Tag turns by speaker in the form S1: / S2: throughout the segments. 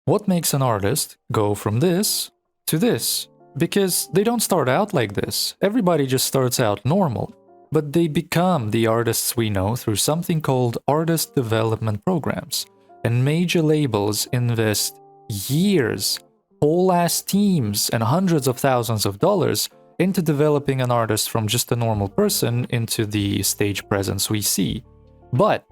S1: What makes an artist go from this to this? Because they don't start out like this. Everybody just starts out normal. But they become the artists we know through something called artist development programs. And major labels invest years, whole ass teams, and hundreds of thousands of dollars into developing an artist from just a normal person into the stage presence we see. But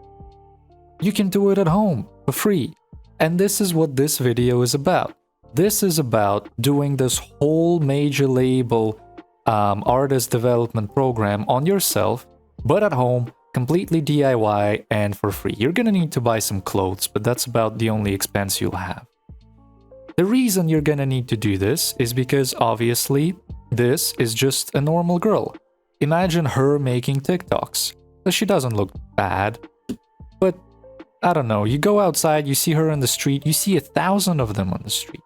S1: you can do it at home for free. And this is what this video is about. This is about doing this whole major label artist development program on yourself, but at home, completely DIY and for free. You're gonna need to buy some clothes, but that's about the only expense you'll have. The reason you're gonna need to do this is because obviously this is just a normal girl. Imagine her making TikToks. She doesn't look bad, but I don't know, you go outside, you see her in the street, you see 1,000 of them on the street.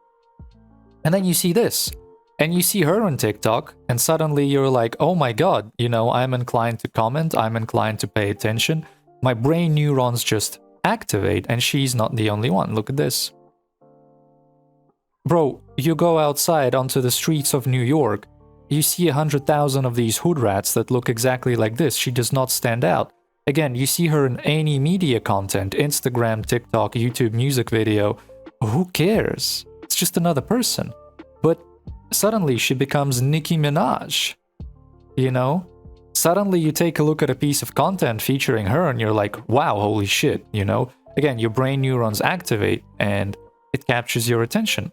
S1: And then you see this, and you see her on TikTok, and suddenly you're like, oh my god, you know, I'm inclined to comment, I'm inclined to pay attention. My brain neurons just activate, and she's not the only one. Look at this. Bro, you go outside onto the streets of New York, you see 100,000 of these hood rats that look exactly like this. She does not stand out. Again, you see her in any media content, Instagram, TikTok, YouTube music video. Who cares? It's just another person. But suddenly she becomes Nicki Minaj. You know? Suddenly you take a look at a piece of content featuring her and you're like, wow, holy shit, you know? Again, your brain neurons activate and it captures your attention.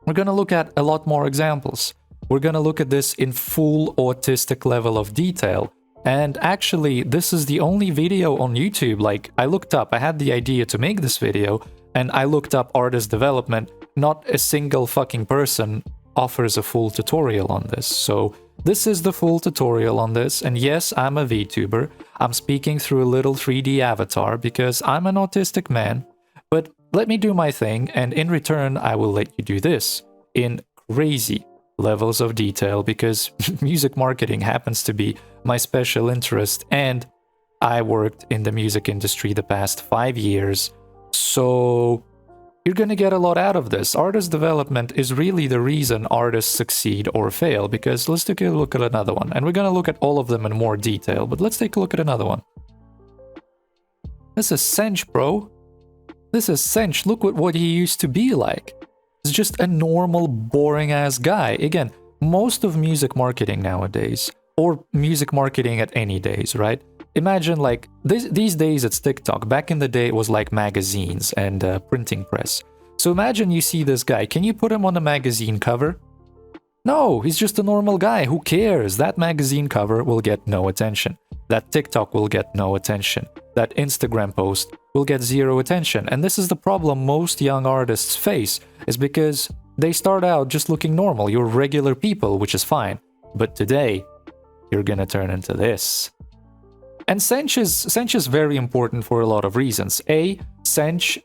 S1: We're gonna look at a lot more examples. We're gonna look at this in full autistic level of detail. And actually, this is the only video on YouTube. Like, I looked up, I had the idea to make this video, and I looked up artist development. Not a single fucking person offers a full tutorial on this. So this is the full tutorial on this. And yes, I'm a VTuber. I'm speaking through a little 3D avatar because I'm an autistic man. But let me do my thing, and in return, I will let you do this in crazy levels of detail because music marketing happens to be my special interest, and I worked in the music industry the past 5 years. So you're gonna get a lot out of this. Artist development is really the reason artists succeed or fail, because let's take a look at another one. And we're gonna look at all of them in more detail, but let's take a look at another one. This is Sench, bro. This is Sench. Look at what he used to be like. He's just a normal, boring-ass guy. Again, most of music marketing nowadays, or music marketing at any days, right? Imagine like, these days it's TikTok. Back in the day it was like magazines and printing press. So imagine you see this guy. Can you put him on a magazine cover? No, he's just a normal guy. Who cares? That magazine cover will get no attention. That TikTok will get no attention. That Instagram post will get zero attention. And this is the problem most young artists face, is because they start out just looking normal. You're regular people, which is fine. But today, you're gonna turn into this. And Sench is very important for a lot of reasons. A, Sench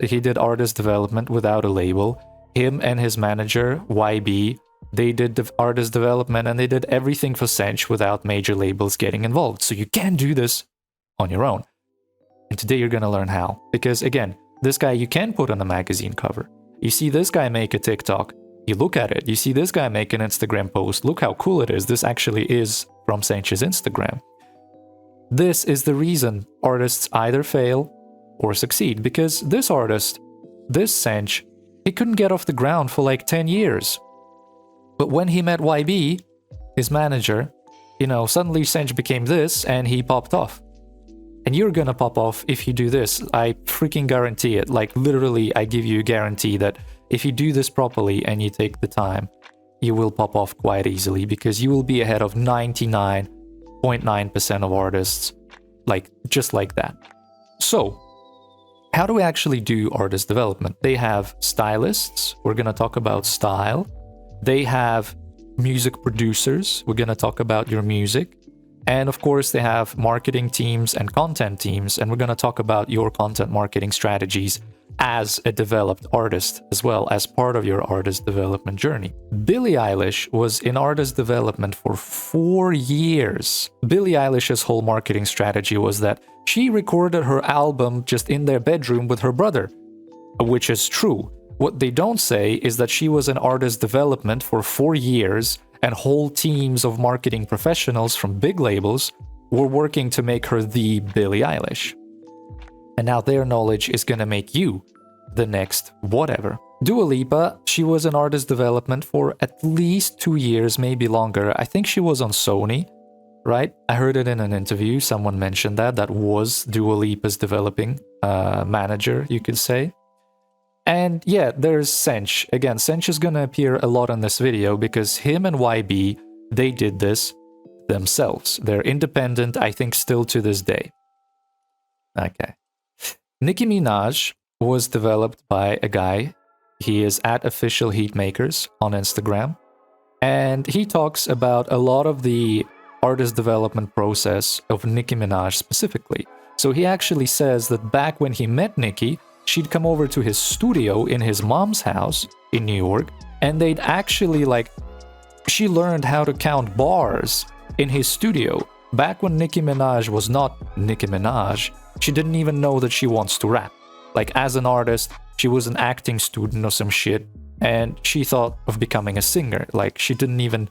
S1: he did artist development without a label. Him and his manager, YB, they did the artist development and they did everything for Sench without major labels getting involved. So you can do this on your own. And today you're gonna learn how. Because again, this guy you can put on a magazine cover. You see this guy make a TikTok, you look at it. You see this guy make an Instagram post, look how cool it is. This actually is from Sench's Instagram. This is the reason artists either fail or succeed, because this artist, this Sench, he couldn't get off the ground for like 10 years. But when he met YB, his manager, you know, suddenly Sench became this and he popped off. And you're gonna pop off if you do this. I freaking guarantee it. Like literally, I give you a guarantee that if you do this properly and you take the time, you will pop off quite easily, because you will be ahead of 99.9% of artists, like just like that. So, how do we actually do artist development? They have stylists. We're gonna talk about style. They have music producers. We're gonna talk about your music. And of course, they have marketing teams and content teams, and we're going to talk about your content marketing strategies as a developed artist, as well as part of your artist development journey. Billie Eilish was in artist development for 4 years. Billie Eilish's whole marketing strategy was that she recorded her album just in their bedroom with her brother. which is true. What they don't say is that she was in artist development for 4 years, and whole teams of marketing professionals from big labels were working to make her the Billie Eilish. And now their knowledge is gonna make you the next whatever. Dua Lipa, she was in artist development for at least 2 years, maybe longer. I think she was on Sony, right? I heard it in an interview. Someone mentioned that was Dua Lipa's developing manager, you could say. And yeah, there's Sench. Again, Sench is gonna appear a lot in this video because him and YB, they did this themselves. They're independent, I think, still to this day. Okay. Nicki Minaj was developed by a guy. He is at Official Heatmakers on Instagram. And he talks about a lot of the artist development process of Nicki Minaj specifically. So he actually says that back when he met Nicki, she'd come over to his studio in his mom's house in New York, and they'd actually she learned how to count bars in his studio. Back when Nicki Minaj was not Nicki Minaj, she didn't even know that she wants to rap. As an artist, she was an acting student or some shit, and she thought of becoming a singer. She didn't even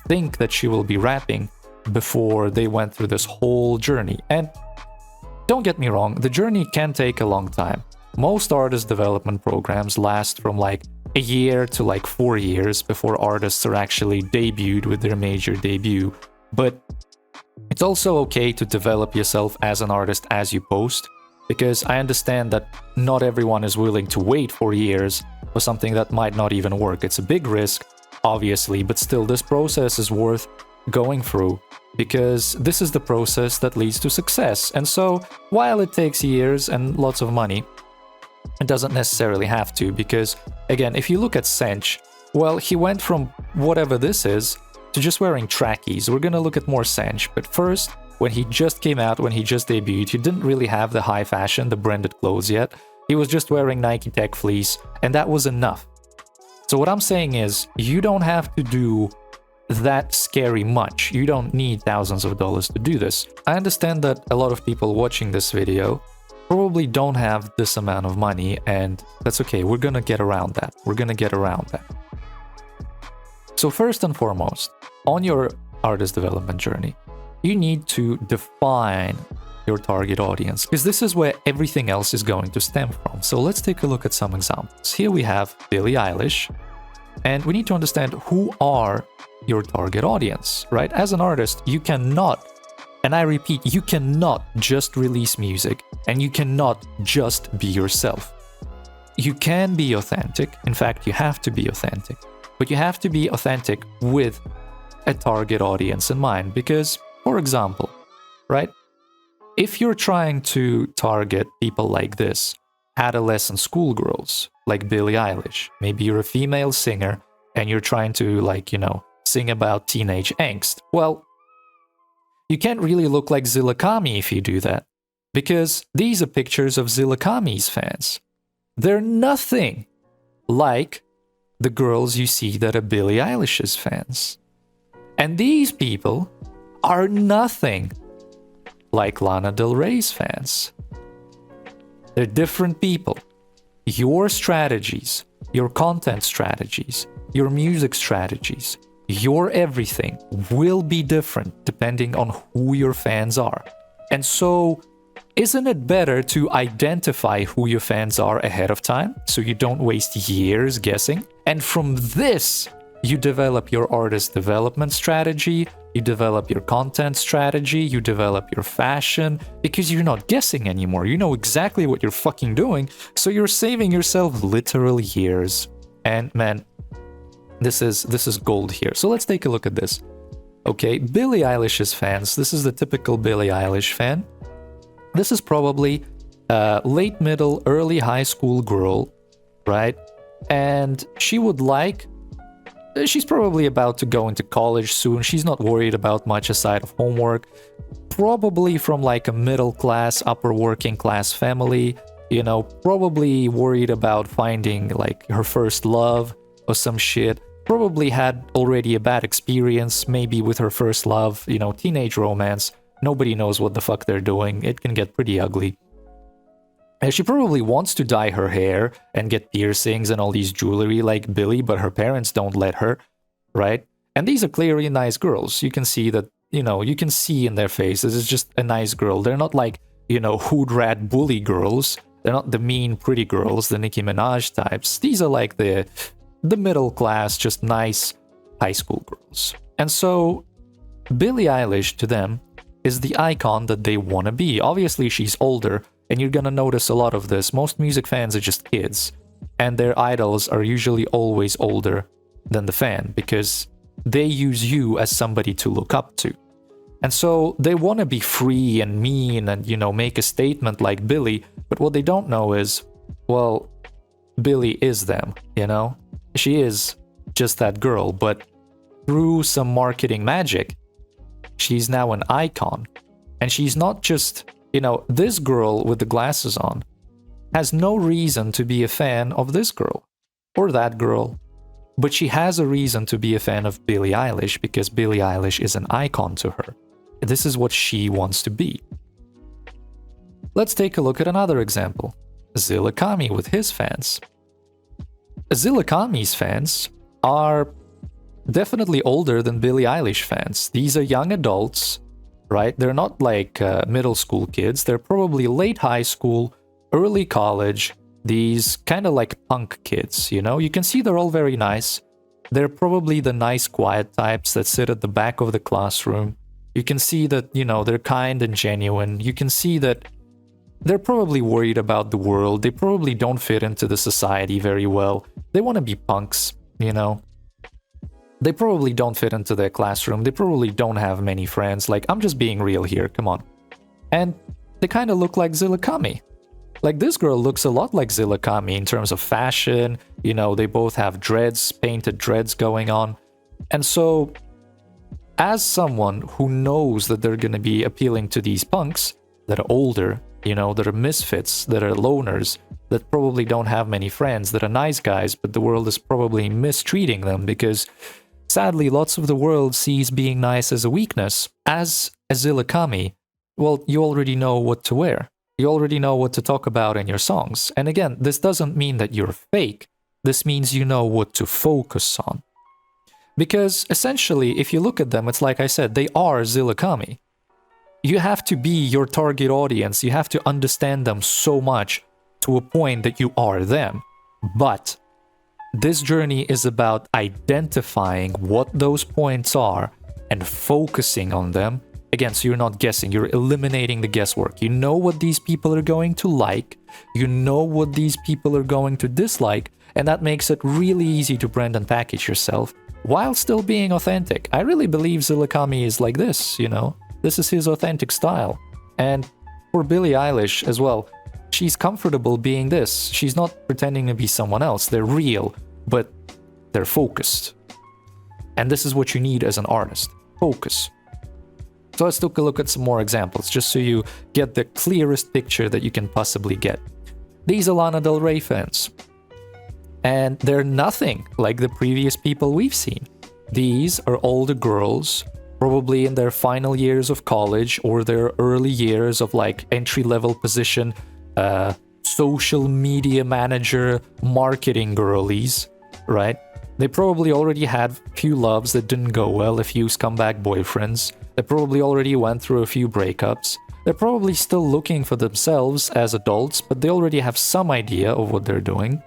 S1: think that she will be rapping before they went through this whole journey. And don't get me wrong, the journey can take a long time. Most artist development programs last from a year to 4 years before artists are actually debuted with their major debut. But it's also okay to develop yourself as an artist as you post, because I understand that not everyone is willing to wait 4 years for something that might not even work. It's a big risk, obviously, but still this process is worth going through because this is the process that leads to success. And so while it takes years and lots of money, it doesn't necessarily have to, because again, if you look at Sench, well, he went from whatever this is to just wearing trackies. We're gonna look at more Sench, but first, when he just came out, when he just debuted, he didn't really have the high fashion, the branded clothes yet. He was just wearing Nike Tech fleece, and that was enough. So what I'm saying is, you don't have to do that scary much. You don't need thousands of dollars to do this. I understand that a lot of people watching this video probably don't have this amount of money, and that's okay. We're gonna get around that. We're gonna get around that. So first and foremost, on your artist development journey, you need to define your target audience, because this is where everything else is going to stem from. So let's take a look at some examples. Here we have Billie Eilish, and we need to understand who are your target audience, right? As an artist, you cannot, and I repeat, you cannot just release music, and you cannot just be yourself. You can be authentic. In fact, you have to be authentic, but you have to be authentic with a target audience in mind. Because, for example, right? If you're trying to target people like this, adolescent schoolgirls, like Billie Eilish, maybe you're a female singer and you're trying to, sing about teenage angst. Well, you can't really look like Zillakami if you do that, because these are pictures of Zillakami's fans. They're nothing like the girls you see that are Billie Eilish's fans. And these people are nothing like Lana Del Rey's fans. They're different people. Your strategies, your content strategies, your music strategies, your everything will be different depending on who your fans are. And so, isn't it better to identify who your fans are ahead of time so you don't waste years guessing? And from this, you develop your artist development strategy, you develop your content strategy, you develop your fashion, because you're not guessing anymore. You know exactly what you're fucking doing, so you're saving yourself literal years. And man, this is gold here. So let's take a look at this. Okay, Billie Eilish's fans. This is the typical Billie Eilish fan. This is probably a late middle, early high school girl, right? And she's probably about to go into college soon. She's not worried about much aside of homework. Probably from a middle class, upper working class family, probably worried about finding her first love or some shit. Probably had already a bad experience, maybe with her first love, teenage romance. Nobody knows what the fuck they're doing. It can get pretty ugly. She probably wants to dye her hair and get piercings and all these jewelry like Billy, but her parents don't let her, right? And these are clearly nice girls. You can see that, you can see in their faces it's just a nice girl. They're not like, hood rat bully girls. They're not the mean pretty girls, the Nicki Minaj types. These are like the middle class, just nice high school girls. And so Billie Eilish to them is the icon that they want to be. Obviously, she's older, and you're gonna notice a lot of this. Most music fans are just kids, and their idols are usually always older than the fan because they use you as somebody to look up to. And so they want to be free and mean and, make a statement like Billie, but what they don't know is, well, Billie is them, She is just that girl, but through some marketing magic, she's now an icon. And she's not just, this girl with the glasses on has no reason to be a fan of this girl or that girl, but she has a reason to be a fan of Billie Eilish because Billie Eilish is an icon to her. This is what she wants to be. Let's take a look at another example. Zilla Kami with his fans. Zilla Kami's fans are definitely older than Billie Eilish fans. These are young adults, right? They're not like middle school kids. They're probably late high school, early college, these kind of like punk kids, You can see they're all very nice. They're probably the nice, quiet types that sit at the back of the classroom. You can see that, they're kind and genuine. You can see that they're probably worried about the world. They probably don't fit into the society very well. They want to be punks, They probably don't fit into their classroom. They probably don't have many friends. Like, I'm just being real here, come on. And they kind of look like Zilla Kami. Like, this girl looks a lot like Zilla Kami in terms of fashion. They both have dreads, painted dreads going on. And so, as someone who knows that they're going to be appealing to these punks that are older, that are misfits, that are loners, that probably don't have many friends, that are nice guys, but the world is probably mistreating them because sadly lots of the world sees being nice as a weakness. As a Zilla Kami, well, you already know what to wear. You already know what to talk about in your songs. And again, this doesn't mean that you're fake. This means you know what to focus on. Because essentially, if you look at them, it's like I said, they are Zilla Kami. You have to be your target audience. You have to understand them so much to a point that you are them. But this journey is about identifying what those points are and focusing on them. Again, so you're not guessing, you're eliminating the guesswork. You know what these people are going to like, you know what these people are going to dislike, and that makes it really easy to brand and package yourself while still being authentic. I really believe Zilla Kami is like this, This is his authentic style. And for Billie Eilish as well, she's comfortable being this. She's not pretending to be someone else. They're real, but they're focused. And this is what you need as an artist. Focus. So let's take a look at some more examples, just so you get the clearest picture that you can possibly get. These are Lana Del Rey fans. And they're nothing like the previous people we've seen. These are older girls, probably in their final years of college or their early years of like entry-level position, social media manager, marketing girlies, right? They probably already had a few loves that didn't go well, a few scumbag boyfriends. They probably already went through a few breakups. They're probably still looking for themselves as adults, but they already have some idea of what they're doing.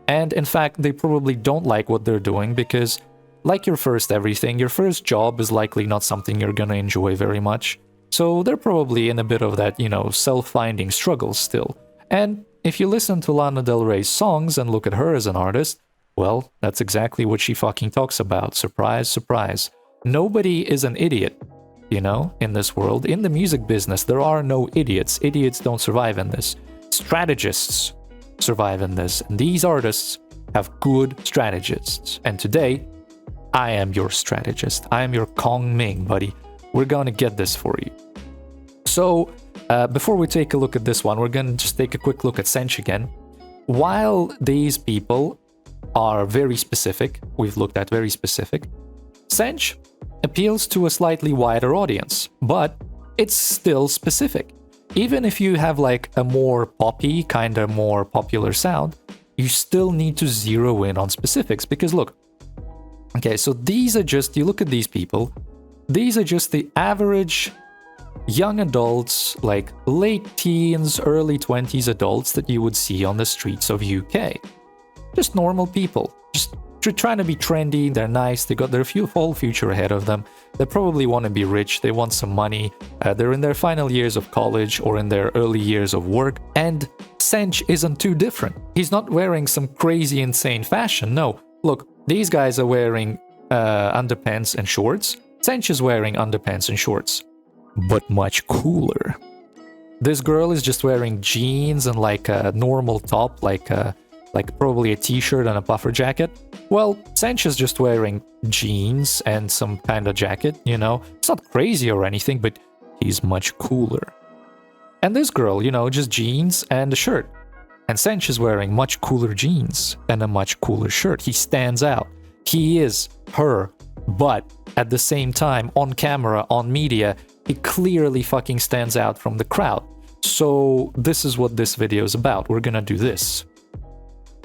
S1: And in fact, they probably don't like what they're doing because, like your first everything, your first job is likely not something you're gonna enjoy very much. So they're probably in a bit of that, self-finding struggle still. And if you listen to Lana Del Rey's songs and look at her as an artist, well, that's exactly what she fucking talks about. Surprise, surprise. Nobody is an idiot, in this world. In the music business, there are no idiots. Idiots don't survive in this. Strategists survive in this. And these artists have good strategists. And today, I am your strategist. I am your Kong Ming, buddy. We're gonna get this for you. So, before we take a look at this one, we're gonna just take a quick look at Sench again. While these people are very specific, we've looked at very specific, Sench appeals to a slightly wider audience, but it's still specific. even if you have like a more poppy, kind of more popular sound, you still need to zero in on specifics. Because look, okay, so these are just, you look at these people, these are just the average young adults, like late teens, early 20s adults that you would see on the streets of UK. Just normal people, just trying to be trendy, they're nice, they got their whole future ahead of them. They probably want to be rich, they want some money, they're in their final years of college or in their early years of work, and Sench isn't too different. He's not wearing some crazy insane fashion, no. Look, these guys are wearing underpants and shorts. Sench is wearing underpants and shorts, but much cooler. This girl is just wearing jeans and like a normal top, like probably a t-shirt and a puffer jacket. Well, Sench is just wearing jeans and some kind of jacket, you know. It's not crazy or anything, but he's much cooler. And this girl, you know, just jeans and a shirt. And Sench is wearing much cooler jeans and a much cooler shirt. He stands out. He is her, but at the same time, on camera, on media, he clearly fucking stands out from the crowd. So this is what this video is about. We're gonna do this.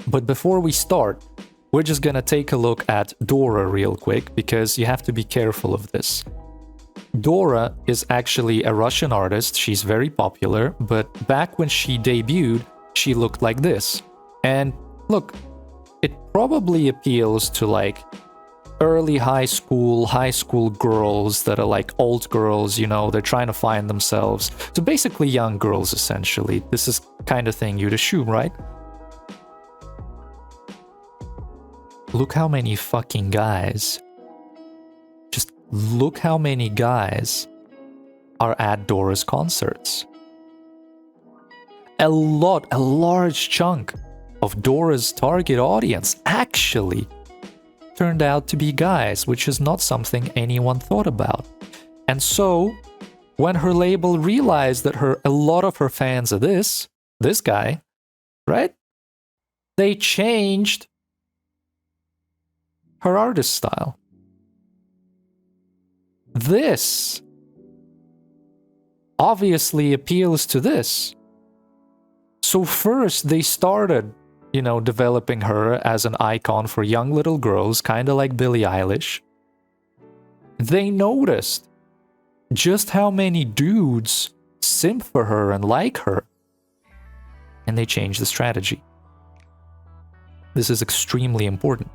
S1: But before we start, we're just gonna take a look at Dora real quick, because you have to be careful of this. Dora is actually a Russian artist. She's very popular, but back when she debuted, she looked like this. And look, it probably appeals to like early high school girls that are like old girls, you know, they're trying to find themselves. So basically young girls, essentially. This is kind of thing you'd assume, right? Look how many fucking guys, just look how many guys are at Dora's concerts. A large chunk of Dora's target audience actually turned out to be guys, which is not something anyone thought about. And so, when her label realized that a lot of her fans are this guy, right? They changed her artist style. This obviously appeals to this. So first they started, you know, developing her as an icon for young little girls, kind of like Billie Eilish. They noticed just how many dudes simp for her and like her, and they changed the strategy. This is extremely important.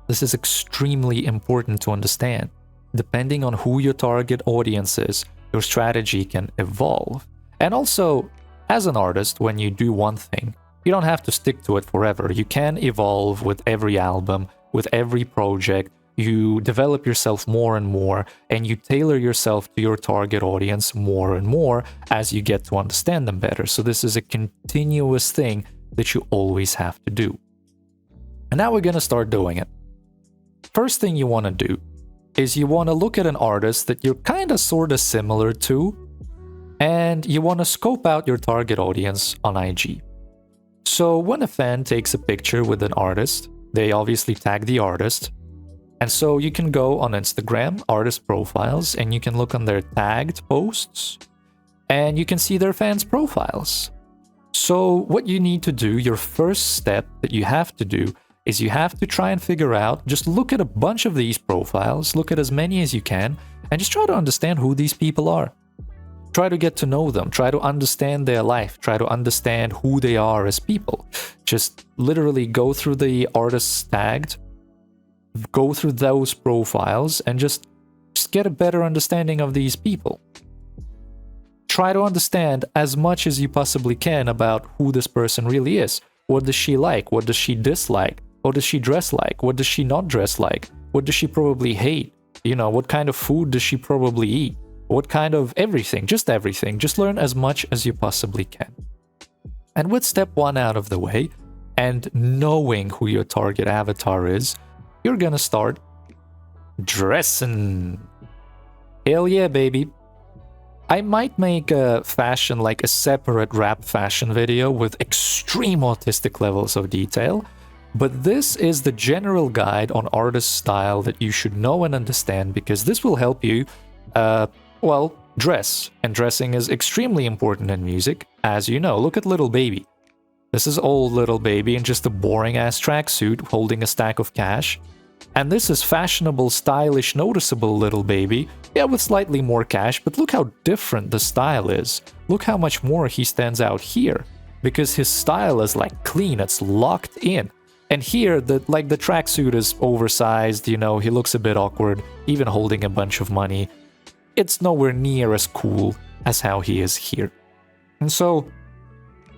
S1: This is extremely important to understand. Depending on who your target audience is, your strategy can evolve. And also, as an artist, when you do one thing, you don't have to stick to it forever. You can evolve with every album, with every project. You develop yourself more and more, and you tailor yourself to your target audience more and more as you get to understand them better. So this is a continuous thing that you always have to do. And now we're going to start doing it. First thing you want to do is you want to look at an artist that you're kind of sort of similar to, and you want to scope out your target audience on IG. So when a fan takes a picture with an artist, they obviously tag the artist. And so you can go on Instagram, artist profiles, and you can look on their tagged posts, and you can see their fans' profiles. So what you need to do, your first step that you have to do, is you have to try and figure out, just look at a bunch of these profiles, look at as many as you can, and just try to understand who these people are. Try to get to know them, try to understand their life, try to understand who they are as people. Just literally go through the artists tagged, go through those profiles, and just get a better understanding of these people. Try to understand as much as you possibly can about who this person really is. What does she like? What does she dislike? What does she dress like? What does she not dress like? What does she probably hate? You know, what kind of food does she probably eat? What kind of everything? Just everything. Just learn as much as you possibly can. And with step one out of the way, and knowing who your target avatar is, you're gonna start dressing. Hell yeah, baby. I might make a fashion, like a separate rap fashion video with extreme autistic levels of detail, but this is the general guide on artist style that you should know and understand, because this will help you, well, dress. And dressing is extremely important in music, as you know. Look at Little Baby. This is old Little Baby in just a boring-ass tracksuit holding a stack of cash. And this is fashionable, stylish, noticeable Little Baby, yeah, with slightly more cash, but look how different the style is. Look how much more he stands out here, because his style is like clean, it's locked in. And here, the tracksuit is oversized, you know, he looks a bit awkward, even holding a bunch of money. It's nowhere near as cool as how he is here. And so,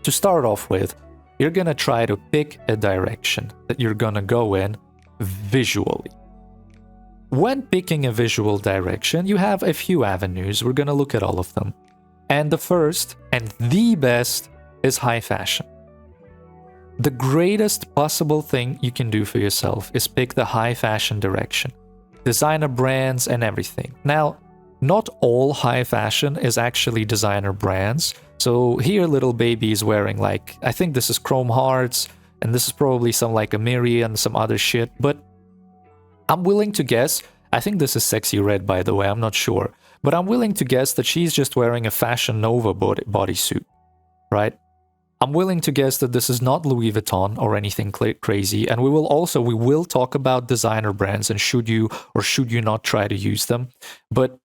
S1: to start off with, you're gonna try to pick a direction that you're gonna go in visually. When picking a visual direction, you have a few avenues. We're gonna look at all of them. And the first, and the best, is high fashion. The greatest possible thing you can do for yourself is pick the high fashion direction. Designer brands and everything. Now, not all high fashion is actually designer brands. So here Little Baby is wearing like, I think this is Chrome Hearts, and this is probably some like Amiri and some other shit, but I'm willing to guess, I think this is Sexy Red by the way, I'm not sure, but I'm willing to guess that she's just wearing a Fashion Nova bodysuit, right? I'm willing to guess that this is not Louis Vuitton or anything crazy, and we will talk about designer brands and should you or should you not try to use them, but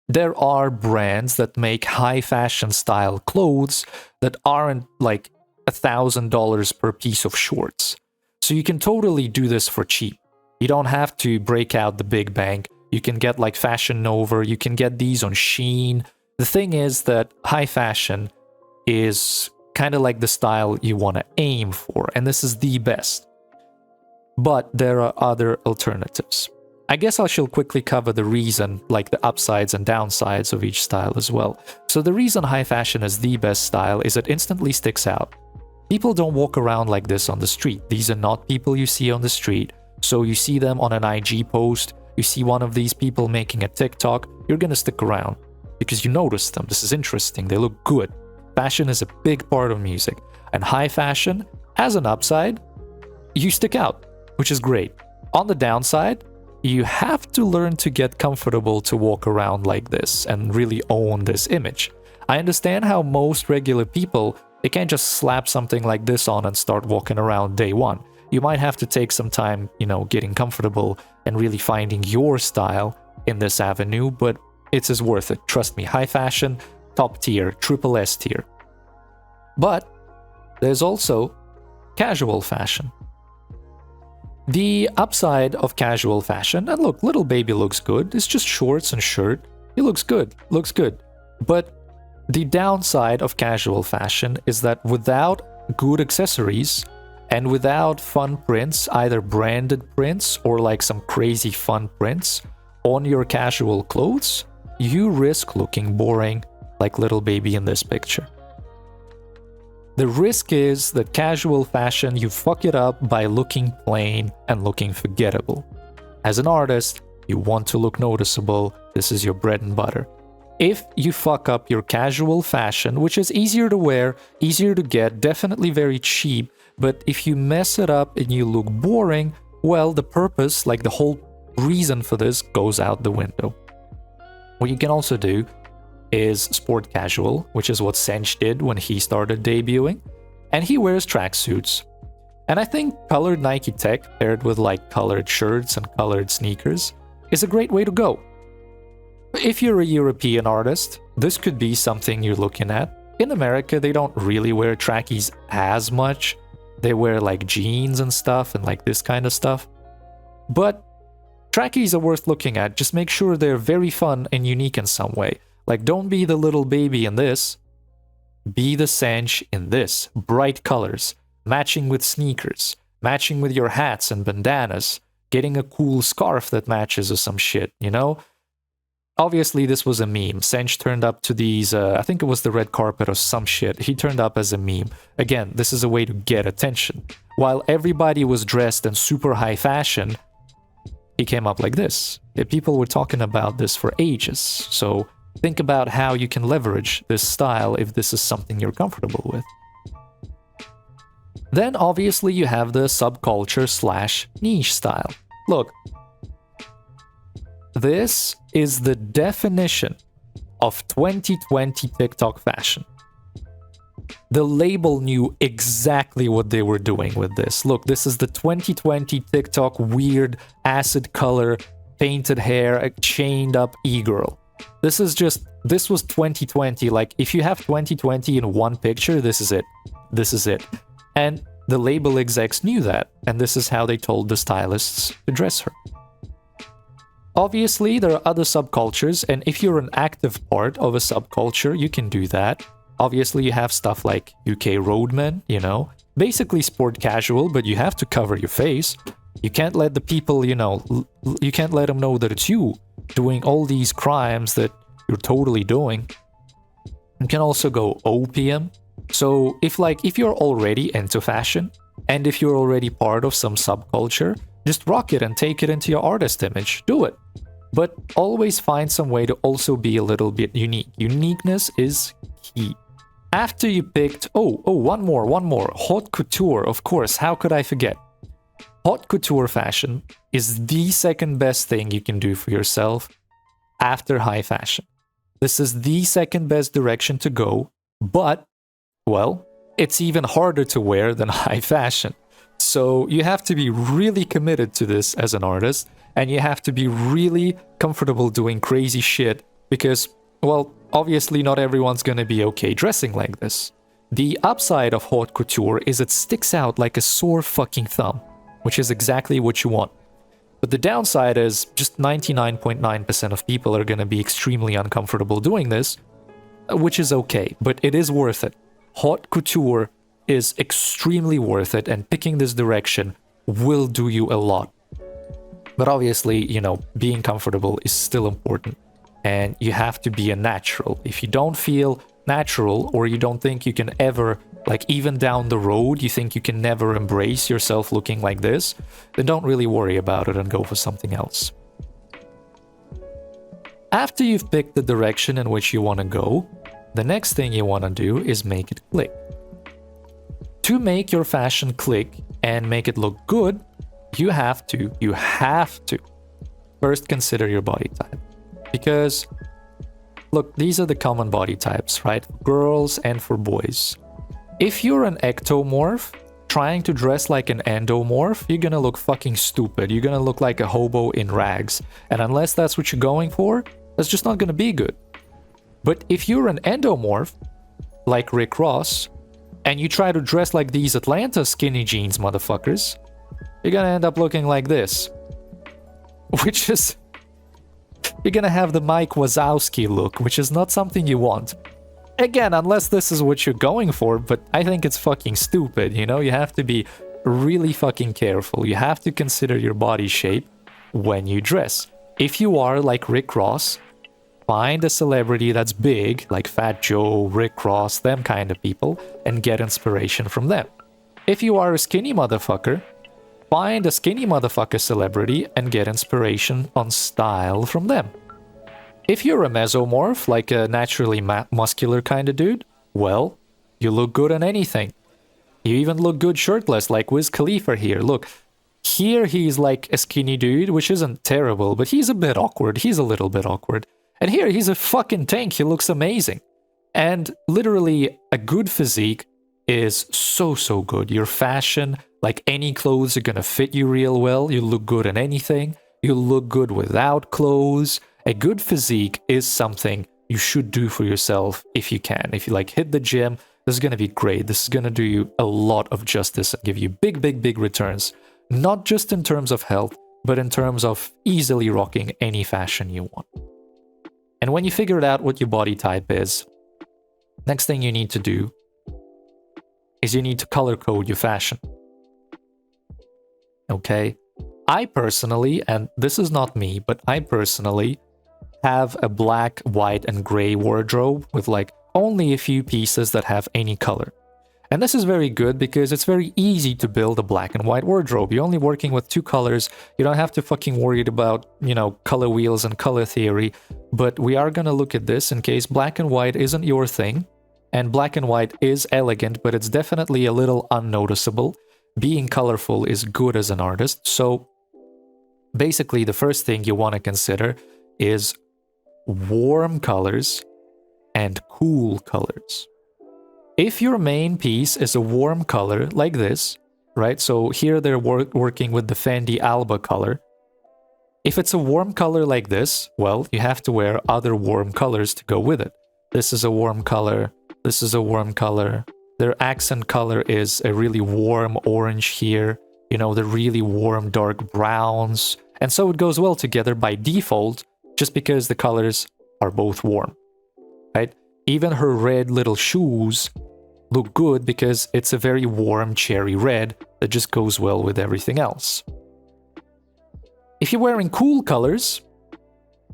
S1: there are brands that make high fashion style clothes that aren't like $1,000 per piece of shorts. So you can totally do this for cheap. You don't have to break out the big bank. You can get like Fashion Nova, you can get these on Shein. The thing is that high fashion is kind of like the style you want to aim for, and this is the best. But there are other alternatives. I guess I shall quickly cover the reason, like the upsides and downsides of each style as well. So the reason high fashion is the best style is it instantly sticks out. People don't walk around like this on the street. These are not people you see on the street. So you see them on an IG post, you see one of these people making a TikTok, you're gonna stick around because you notice them. This is interesting. They look good. Fashion is a big part of music. And high fashion, as an upside, you stick out, which is great. On the downside, you have to learn to get comfortable to walk around like this and really own this image. I understand how most regular people, they can't just slap something like this on and start walking around day one. You might have to take some time, you know, getting comfortable and really finding your style in this avenue, but it's as worth it. Trust me, high fashion, top tier, triple S tier. But there's also casual fashion. The upside of casual fashion, and look, Little Baby looks good, it's just shorts and shirt, he looks good. But the downside of casual fashion is that without good accessories and without fun prints, either branded prints or like some crazy fun prints on your casual clothes, you risk looking boring like Little Baby in this picture. The risk is that casual fashion, you fuck it up by looking plain and looking forgettable. As an artist, you want to look noticeable, this is your bread and butter. If you fuck up your casual fashion, which is easier to wear, easier to get, definitely very cheap, but if you mess it up and you look boring, well, the purpose, like the whole reason for this, goes out the window. What you can also do is sport casual, which is what Sench did when he started debuting, and he wears tracksuits. And I think colored Nike Tech paired with like colored shirts and colored sneakers is a great way to go. If you're a European artist, this could be something you're looking at. In America, they don't really wear trackies as much. They wear like jeans and stuff and like this kind of stuff. But trackies are worth looking at. Just make sure they're very fun and unique in some way. Like, don't be the Little Baby in this. Be the Sench in this. Bright colors, matching with sneakers, matching with your hats and bandanas, getting a cool scarf that matches or some shit, you know? Obviously, this was a meme. Sench turned up to these, I think it was the red carpet or some shit. He turned up as a meme. Again, this is a way to get attention. While everybody was dressed in super high fashion, he came up like this. People were talking about this for ages, so think about how you can leverage this style if this is something you're comfortable with. Then obviously you have the subculture / niche style. Look, this is the definition of 2020 TikTok fashion. The label knew exactly what they were doing with this. Look, this is the 2020 TikTok weird acid color, painted hair, chained up e-girl. This was 2020. Like, if you have 2020 in one picture, this is it. This is it. And the label execs knew that, and this is how they told the stylists to dress her. Obviously, there are other subcultures, and if you're an active part of a subculture, you can do that. Obviously, you have stuff like UK roadmen, you know, basically sport casual, but you have to cover your face. You can't let the people, you know, you can't let them know that it's you doing all these crimes that you're totally doing. You can also go opium. So if you're already into fashion, and if you're already part of some subculture, just rock it and take it into your artist image. Do it. But always find some way to also be a little bit unique. Uniqueness is key. After you picked... one more. Haute couture, of course. How could I forget? Haute couture fashion is the second best thing you can do for yourself after high fashion. This is the second best direction to go, but, well, it's even harder to wear than high fashion. So you have to be really committed to this as an artist, and you have to be really comfortable doing crazy shit because, well, obviously not everyone's gonna be okay dressing like this. The upside of haute couture is it sticks out like a sore fucking thumb, which is exactly what you want. But the downside is just 99.9% of people are gonna be extremely uncomfortable doing this, which is okay, but it is worth it. Haute couture is extremely worth it, and picking this direction will do you a lot. But obviously, you know, being comfortable is still important, and you have to be a natural. If you don't feel natural, or you don't think you can ever, like even down the road, you think you can never embrace yourself looking like this, then don't really worry about it and go for something else. After you've picked the direction in which you want to go, the next thing you want to do is make it click. To make your fashion click and make it look good, you have to first consider your body type. Because, look, these are the common body types, right? For girls and for boys. If you're an ectomorph, trying to dress like an endomorph, you're gonna look fucking stupid. You're gonna look like a hobo in rags. And unless that's what you're going for, that's just not gonna be good. But if you're an endomorph, like Rick Ross, and you try to dress like these Atlanta skinny jeans motherfuckers, you're gonna end up looking like this. Which is... You're gonna have the Mike Wazowski look, which is not something you want. Again, unless this is what you're going for, but I think it's fucking stupid, you know? You have to be really fucking careful. You have to consider your body shape when you dress. If you are like Rick Ross, find a celebrity that's big, like Fat Joe, Rick Ross, them kind of people, and get inspiration from them. If you are a skinny motherfucker, find a skinny motherfucker celebrity and get inspiration on style from them. If you're a mesomorph, like a naturally muscular kind of dude, well, you look good on anything. You even look good shirtless, like Wiz Khalifa here. Look, here he's like a skinny dude, which isn't terrible, but he's a bit awkward. He's a little bit awkward. And here he's a fucking tank. He looks amazing. And literally, a good physique is so good. Your fashion, like any clothes are gonna fit you real well. You look good in anything. You look good without clothes. A good physique is something you should do for yourself if you can. If you like hit the gym, this is gonna be great. This is gonna do you a lot of justice and give you big returns. Not just in terms of health, but in terms of easily rocking any fashion you want. And when you figured out what your body type is, next thing you need to do is you need to color code your fashion. Okay? I personally, and this is not me, but I personally have a black, white, and gray wardrobe with like only a few pieces that have any color. And this is very good because it's very easy to build a black and white wardrobe. You're only working with two colors. You don't have to fucking worry about, you know, color wheels and color theory. But we are gonna look at this in case black and white isn't your thing. And black and white is elegant, but it's definitely a little unnoticeable. Being colorful is good as an artist. So basically the first thing you want to consider is warm colors and cool colors. If your main piece is a warm color like this, right? So here they're working with the Fendi Alba color. If it's a warm color like this, well, you have to wear other warm colors to go with it. This is a warm color. This is a warm color. Their accent color is a really warm orange here. You know, the really warm dark browns. And so it goes well together by default, just because the colors are both warm, right? Even her red little shoes look good because it's a very warm cherry red that just goes well with everything else. If you're wearing cool colors,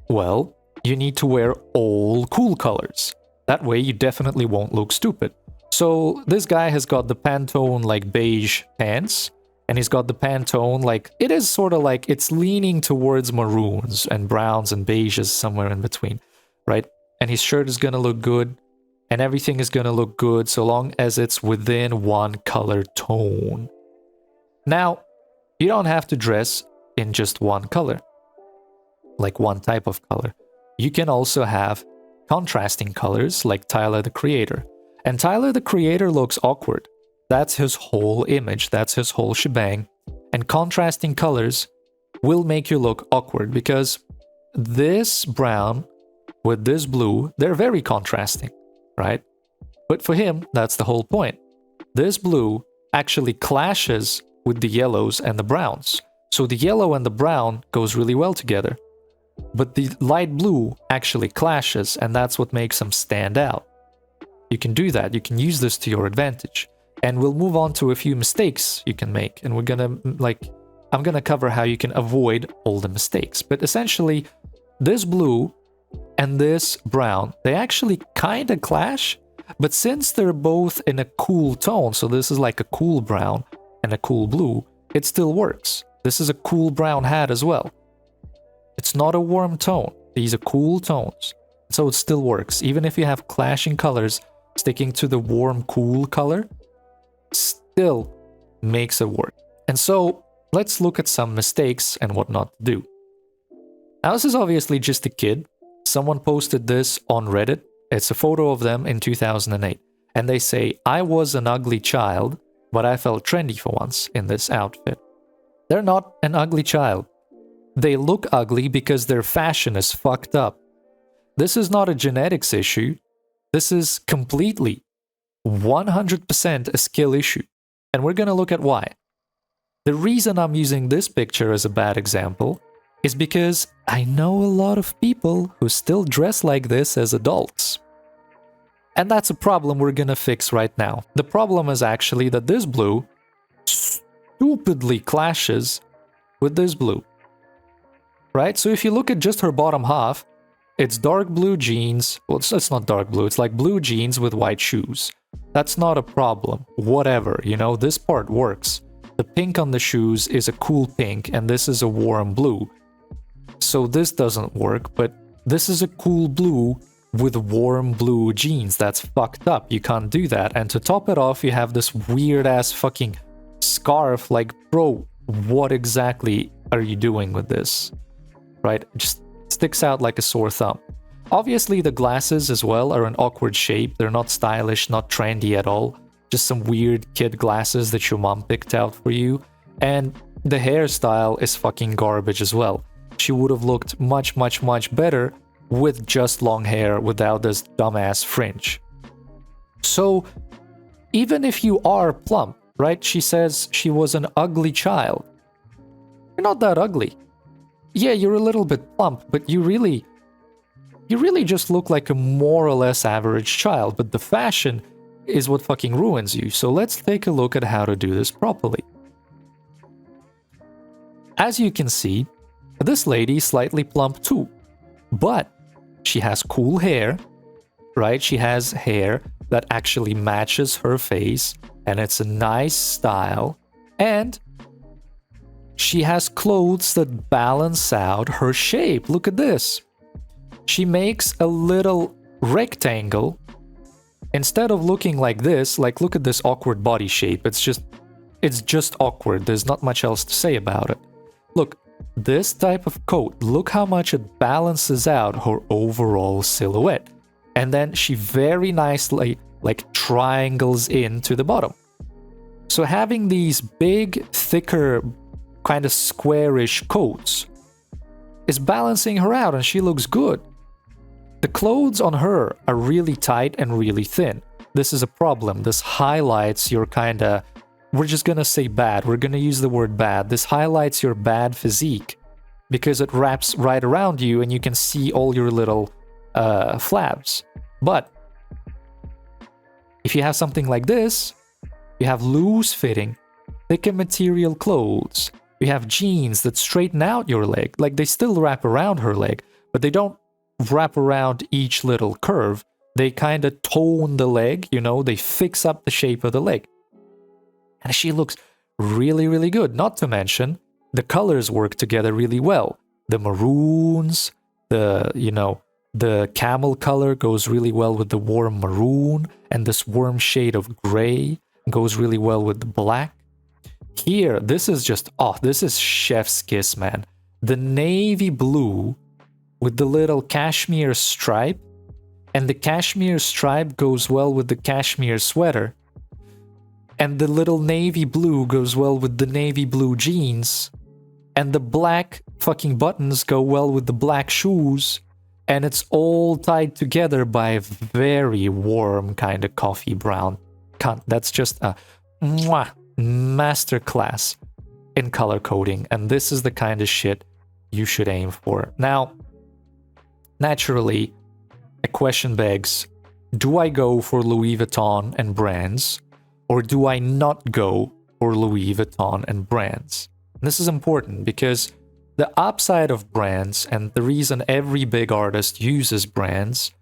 S1: well, you need to wear all cool colors. That way you definitely won't look stupid. So this guy has got the Pantone like beige pants, and he's got the Pantone like, it is sort of like, it's leaning towards maroons and browns and beiges somewhere in between, right? And his shirt is gonna look good, and everything is gonna look good so long as it's within one color tone. Now, you don't have to dress in just one color, like one type of color. You can also have contrasting colors like Tyler the Creator. And Tyler the Creator looks awkward. That's his whole image, that's his whole shebang. And contrasting colors will make you look awkward because this brown with this blue, they're very contrasting, right? But for him, that's the whole point. This blue actually clashes with the yellows and the browns. So the yellow and the brown goes really well together. But the light blue actually clashes, and that's what makes them stand out. You can do that. You can use this to your advantage. And we'll move on to a few mistakes you can make. And I'm gonna cover how you can avoid all the mistakes. But essentially, this blue and this brown, they actually kind of clash. But since they're both in a cool tone, so this is like a cool brown and a cool blue, it still works. This is a cool brown hat as well. It's not a warm tone. These are cool tones. So it still works. Even if you have clashing colors, sticking to the warm, cool color still makes it work. And so let's look at some mistakes and what not to do. Now, this is obviously just a kid. Someone posted this on Reddit. It's a photo of them in 2008. And they say, I was an ugly child, but I felt trendy for once in this outfit. They're not an ugly child. They look ugly because their fashion is fucked up. This is not a genetics issue. This is completely 100% a skill issue. And we're going to look at why. The reason I'm using this picture as a bad example is because I know a lot of people who still dress like this as adults. And that's a problem we're going to fix right now. The problem is actually that this blue stupidly clashes with this blue. Right? So if you look at just her bottom half, it's dark blue jeans. Well, it's not dark blue. It's like blue jeans with white shoes. That's not a problem. Whatever, you know, this part works. The pink on the shoes is a cool pink, and this is a warm blue. So this doesn't work, but this is a cool blue with warm blue jeans. That's fucked up. You can't do that. And to top it off, you have this weird-ass fucking scarf. Like, bro, what exactly are you doing with this? Right? It just sticks out like a sore thumb. Obviously, the glasses as well are an awkward shape. They're not stylish, not trendy at all. Just some weird kid glasses that your mom picked out for you. And the hairstyle is fucking garbage as well. She would have looked much, much, much better with just long hair without this dumbass fringe. So, even if you are plump, right? She says she was an ugly child. You're not that ugly. Yeah, you're a little bit plump, but you really just look like a more or less average child, but the fashion is what fucking ruins you. So let's take a look at how to do this properly. As you can see, this lady is slightly plump too, but she has cool hair, right? She has hair that actually matches her face, and it's a nice style, and she has clothes that balance out her shape. Look at this. She makes a little rectangle. Instead of looking like this, like look at this awkward body shape. It's just awkward. There's not much else to say about it. Look, this type of coat, look how much it balances out her overall silhouette. And then she very nicely like triangles into the bottom. So having these big, thicker, kind of squarish coats is balancing her out, and she looks good. The clothes on her are really tight and really thin. This is a problem. This highlights your we're just gonna say bad. We're gonna use the word bad. This highlights your bad physique because it wraps right around you and you can see all your little flabs. But if you have something like this, you have loose fitting, thicker material clothes, you have jeans that straighten out your leg. Like, they still wrap around her leg, but they don't wrap around each little curve. They kind of tone the leg, you know, they fix up the shape of the leg. And she looks really, really good. Not to mention, the colors work together really well. The maroons, the camel color goes really well with the warm maroon, and this warm shade of gray goes really well with the black. Here, this is just, this is chef's kiss, man. The navy blue with the little cashmere stripe, and the cashmere stripe goes well with the cashmere sweater, and the little navy blue goes well with the navy blue jeans, and the black fucking buttons go well with the black shoes, and it's all tied together by a very warm kind of coffee brown. That's just a masterclass in color coding, and this is the kind of shit you should aim for. Now, naturally, a question begs, do I go for Louis Vuitton and brands, or do I not go for Louis Vuitton and brands? And this is important because the upside of brands, and the reason every big artist uses brands,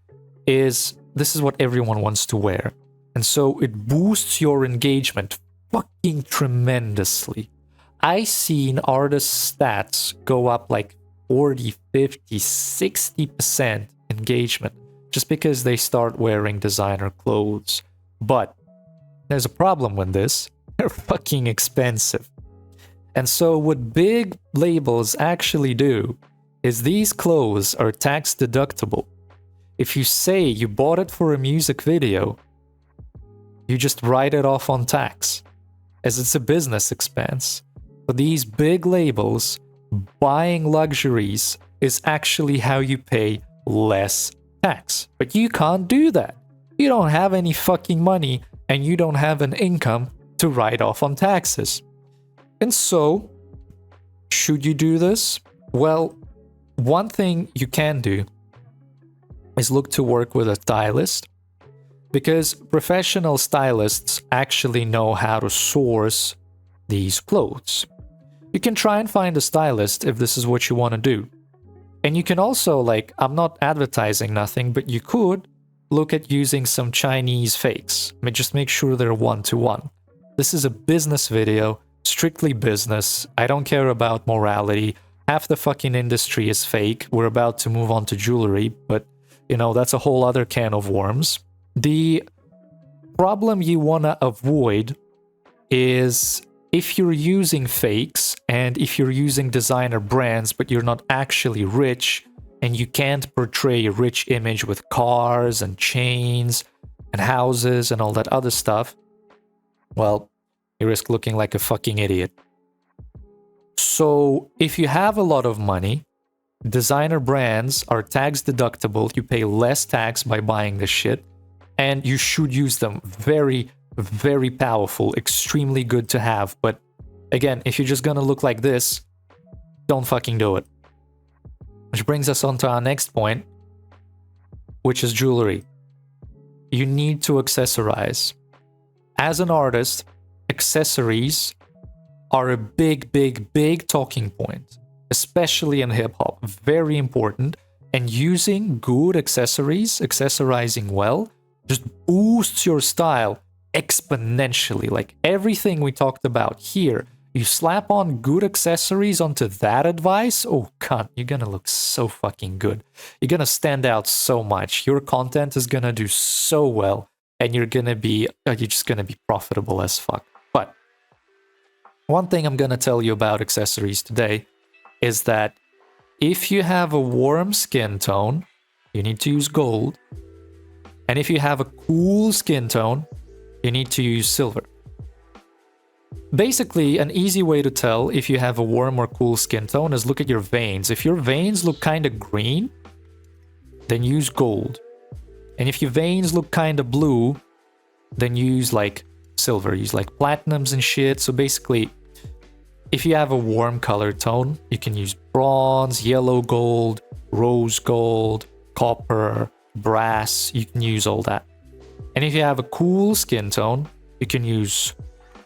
S1: is this is what everyone wants to wear. And so it boosts your engagement fucking tremendously. I seen artists' stats go up like 40, 50, 60% engagement just because they start wearing designer clothes. But there's a problem with this. They're fucking expensive. And so what big labels actually do is these clothes are tax deductible. If you say you bought it for a music video, you just write it off on tax, as it's a business expense. For these big labels, buying luxuries is actually how you pay less tax. But you can't do that. You don't have any fucking money, and you don't have an income to write off on taxes. And so, should you do this? Well, one thing you can do is look to work with a stylist, because professional stylists actually know how to source these clothes. You can try and find a stylist if this is what you want to do. And you can also, like, I'm not advertising nothing, but you could look at using some Chinese fakes. I mean, just make sure they're one-to-one. This is a business video, strictly business. I don't care about morality. Half the fucking industry is fake. We're about to move on to jewelry, but, you know, that's a whole other can of worms. The problem you want to avoid is if you're using fakes and if you're using designer brands, but you're not actually rich and you can't portray a rich image with cars and chains and houses and all that other stuff, well, you risk looking like a fucking idiot. So if you have a lot of money, designer brands are tax deductible. You pay less tax by buying this shit. And you should use them. Very, very powerful, extremely good to have. But again, if you're just gonna look like this, don't fucking do it. Which brings us on to our next point, which is jewelry. You need to accessorize. As an artist, accessories are a big, big, big talking point, especially in hip-hop. Very important. And using good accessories, accessorizing well, just boosts your style exponentially. Like everything we talked about here, you slap on good accessories onto that advice, oh god, you're gonna look so fucking good. You're gonna stand out so much. Your content is gonna do so well, and you're just gonna be profitable as fuck. But one thing I'm gonna tell you about accessories today is that if you have a warm skin tone, you need to use gold. And if you have a cool skin tone, you need to use silver. Basically, an easy way to tell if you have a warm or cool skin tone is look at your veins. If your veins look kind of green, then use gold. And if your veins look kind of blue, then use like silver. Use like platinums and shit. So basically, if you have a warm color tone, you can use bronze, yellow gold, rose gold, copper, brass. You can use all that. And if you have a cool skin tone, you can use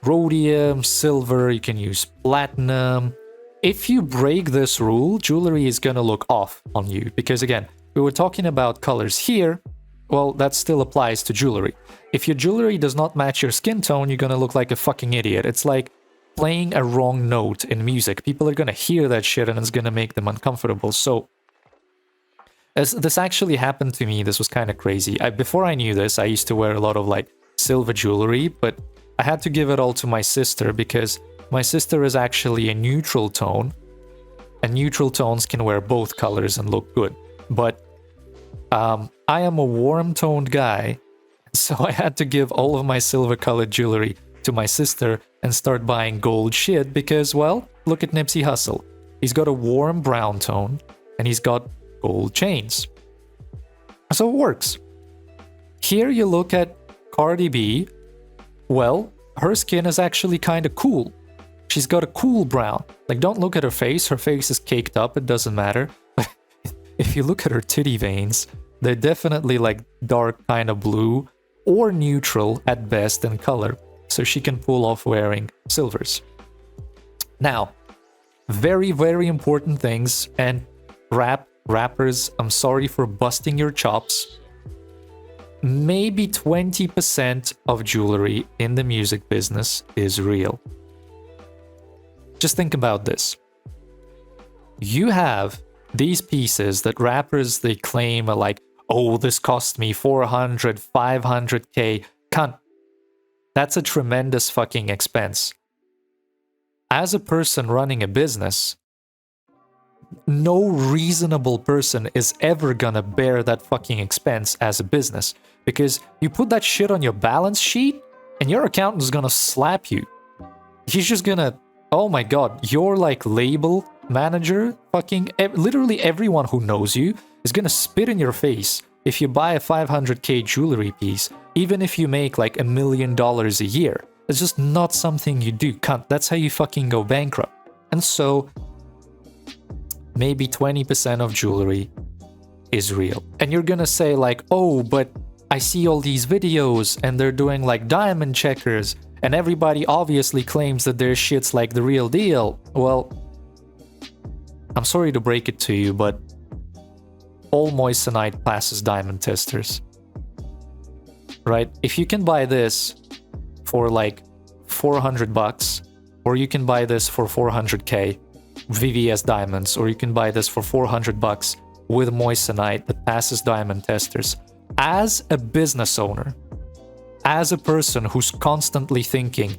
S1: rhodium, silver, you can use platinum. If you break this rule, jewelry is gonna look off on you. Because again, we were talking about colors here. Well, that still applies to jewelry. If your jewelry does not match your skin tone, you're gonna look like a fucking idiot. It's like playing a wrong note in music. People are gonna hear that shit and it's gonna make them uncomfortable. So, as this actually happened to me, this was kind of crazy. Before I knew this, I used to wear a lot of like silver jewelry, but I had to give it all to my sister because my sister is actually a neutral tone, and neutral tones can wear both colors and look good. But I am a warm-toned guy, so I had to give all of my silver-colored jewelry to my sister and start buying gold shit because, well, look at Nipsey Hussle. He's got a warm brown tone, and he's got gold chains. So it works. Here you look at Cardi B. Well, her skin is actually kind of cool. She's got a cool brown. Like, don't look at her face. Her face is caked up. It doesn't matter. But if you look at her titty veins, they're definitely like dark kind of blue or neutral at best in color. So she can pull off wearing silvers. Now, very, very important things. And rappers, I'm sorry for busting your chops. Maybe 20% of jewelry in the music business is real. Just think about this. You have these pieces that rappers, they claim are like, oh, this cost me 400, 500k. Cunt. That's a tremendous fucking expense. As a person running a business, no reasonable person is ever gonna bear that fucking expense as a business, because you put that shit on your balance sheet and your accountant is gonna slap you. He's just gonna, oh my god, your like label manager, fucking literally everyone who knows you is gonna spit in your face if you buy a 500k jewelry piece, even if you make like $1 million a year. It's just not something you do, cunt. That's how you fucking go bankrupt. And so maybe 20% of jewelry is real. And you're gonna say like, oh, but I see all these videos and they're doing like diamond checkers and everybody obviously claims that their shit's like the real deal. Well, I'm sorry to break it to you, but all moissanite passes diamond testers. Right? If you can buy this for like $400, or you can buy this for 400k, VVS diamonds, or you can buy this for $400 with moissanite that passes diamond testers. As a business owner, as a person who's constantly thinking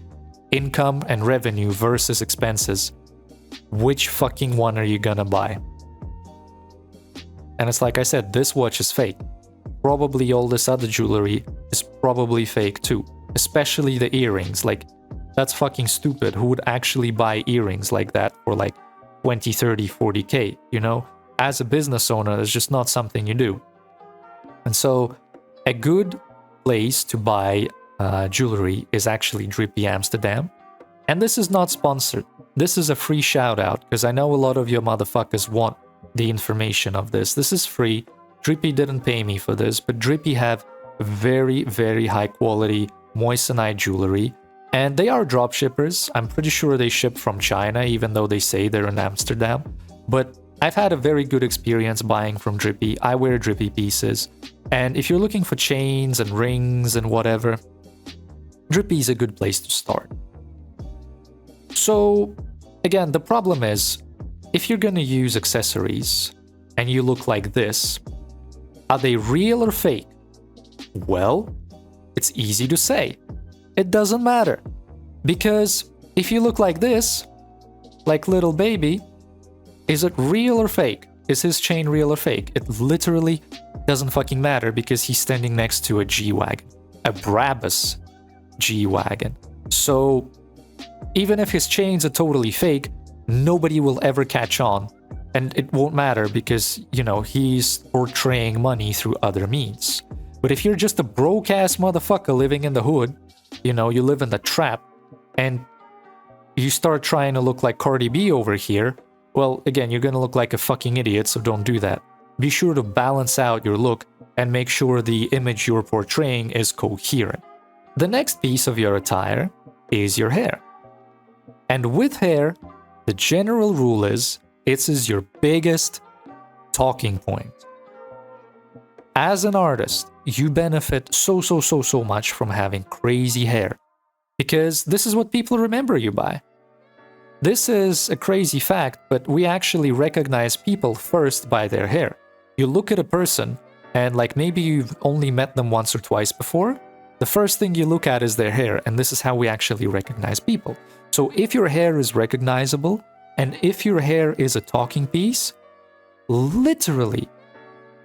S1: income and revenue versus expenses, which fucking one are you gonna buy? And it's like I said, this watch is fake. Probably all this other jewelry is probably fake too, especially the earrings. Like, that's fucking stupid. Who would actually buy earrings like that for like 20, 30, 40k, you know? As a business owner, it's just not something you do. And so a good place to buy jewelry is actually Drippy Amsterdam. And this is not sponsored. This is a free shout out because I know a lot of your motherfuckers want the information of this. This is free. Drippy didn't pay me for this, but Drippy have very, very high quality moissanite jewelry. And they are drop shippers. I'm pretty sure they ship from China, even though they say they're in Amsterdam. But I've had a very good experience buying from Drippy. I wear Drippy pieces. And if you're looking for chains and rings and whatever, Drippy is a good place to start. So, again, the problem is, if you're gonna use accessories and you look like this, are they real or fake? Well, it's easy to say. It doesn't matter. Because if you look like this, like little baby, Is it real or fake? Is his chain real or fake? It literally doesn't fucking matter because he's standing next to a G-Wagon. A Brabus G-Wagon. So even if his chains are totally fake, nobody will ever catch on. And it won't matter because, you know, he's portraying money through other means. But if you're just a broke-ass motherfucker living in the hood, you know, you live in the trap, and you start trying to look like Cardi B over here, well, again, you're gonna look like a fucking idiot, so don't do that. Be sure to balance out your look and make sure the image you're portraying is coherent. The next piece of your attire is your hair. And with hair, the general rule is, it is your biggest talking point. As an artist, you benefit so much from having crazy hair. Because this is what people remember you by. This is a crazy fact, but we actually recognize people first by their hair. You look at a person, and like maybe you've only met them once or twice before, the first thing you look at is their hair, and this is how we actually recognize people. So if your hair is recognizable, and if your hair is a talking piece, literally,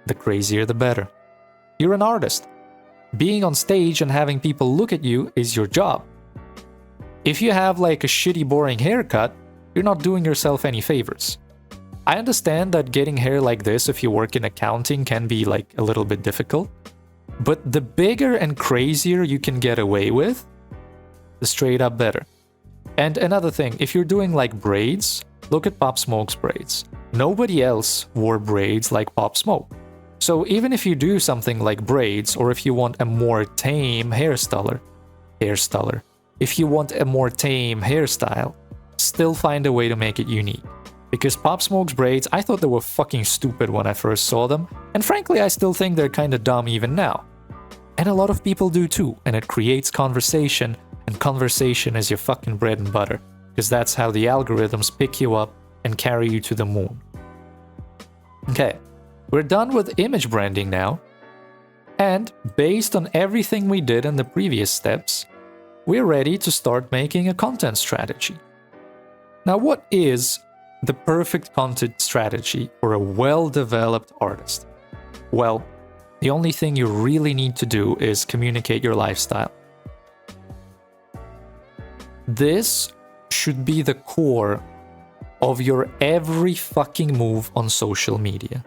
S1: the crazier the better. You're an artist. Being on stage and having people look at you is your job. If you have like a shitty boring haircut, you're not doing yourself any favors. I understand that getting hair like this if you work in accounting can be like a little bit difficult, but the bigger and crazier you can get away with, the straight up better. And another thing, if you're doing like braids, look at Pop Smoke's braids. Nobody else wore braids like Pop Smoke. So even if you do something like braids, or if you want a more tame hairstyle, if you want a more tame hairstyle, still find a way to make it unique. Because Pop Smoke's braids, I thought they were fucking stupid when I first saw them, and frankly I still think they're kinda dumb even now. And a lot of people do too, and it creates conversation, and conversation is your fucking bread and butter, because that's how the algorithms pick you up and carry you to the moon. Okay, we're done with image branding now, and based on everything we did in the previous steps, we're ready to start making a content strategy. Now, what is the perfect content strategy for a well-developed artist? Well, the only thing you really need to do is communicate your lifestyle. This should be the core of your every fucking move on social media.